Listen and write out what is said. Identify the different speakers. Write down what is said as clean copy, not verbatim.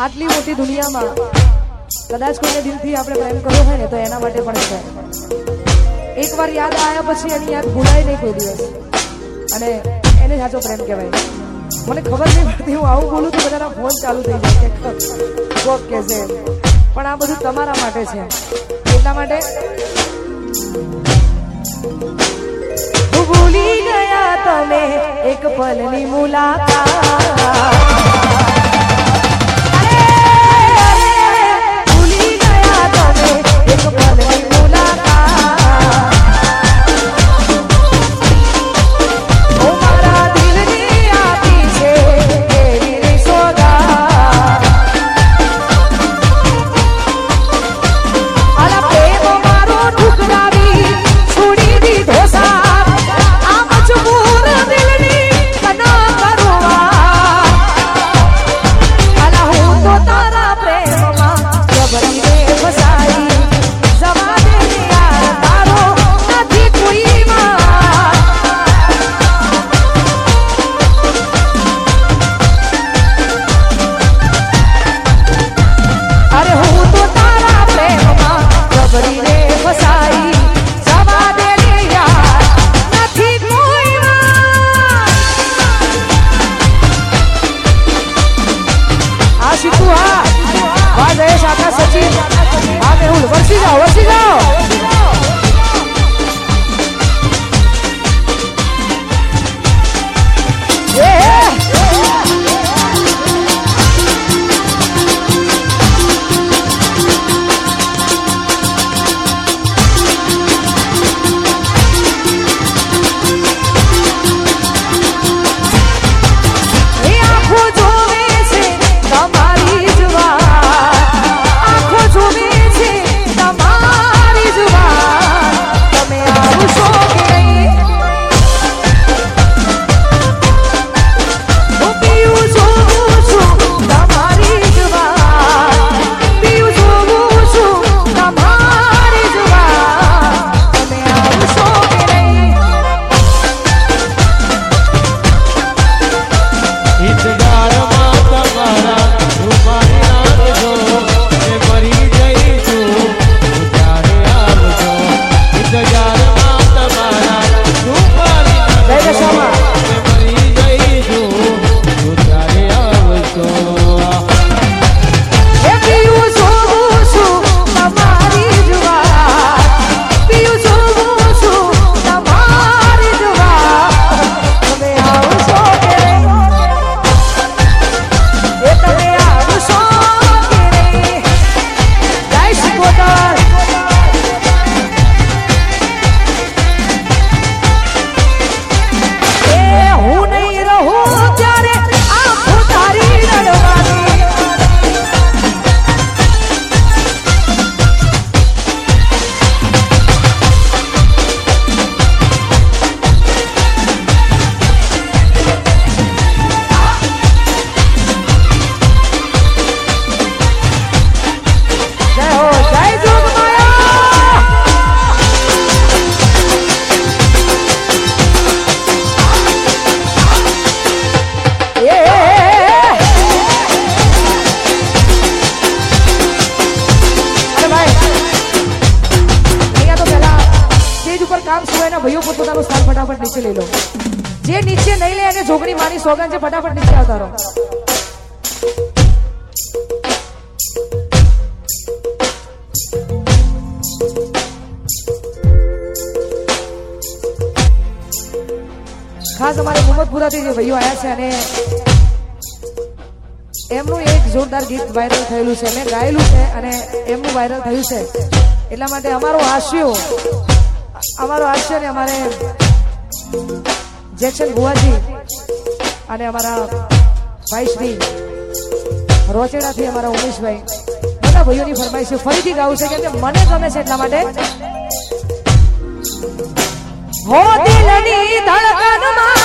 Speaker 1: આટલી મોટી દુનિયામાં કદાચ કોઈને દિલથી આપણે પ્રેમ કર્યો હોય ને તો એના માટે પણ છે. એકવાર યાદ આવ્યા પછી એની યાદ ભૂલાય નહીં કોઈ દિવસ, અને એને સાચો પ્રેમ કહેવાય. મને ખબર નહીં પડતી, હું આવું બોલું તો બધાના ફોન ચાલુ થઈ જાય કે કોક કે છે, પણ આ બધું તમારા માટે છે. એટલા માટે ભૂલી ગયા તમે એક પલની મુલાકાત. ભાઈઓ પોતાનું સ્થાન ફટાફટ નીચે લઈ લો. જે નીચે નહીં લે અને જોગણી માની સોગન છે, ફટાફટ નીચે આવતા રહો. ખાસ અમારે મોહમ્મદપુરાથી જે ભાઈઓ આવ્યા છે અને એમનું એક જોરદાર ગીત વાયરલ થયેલું છે, મેં ગાયેલું છે અને એમનું વાયરલ થયું છે. એટલા માટે અમારો હાસ્ય ને અમારે જેક્શન ભુવાજી અને અમારા ભાઈ શ્રી રોચેડાથી અમારા ઉમેશભાઈ, બધા ભાઈઓની ફરમાઈશ ફરીથી ગાવું છે કેમ કે મને ગમે છે. એટલા માટે હો દિલની ધડકનમાં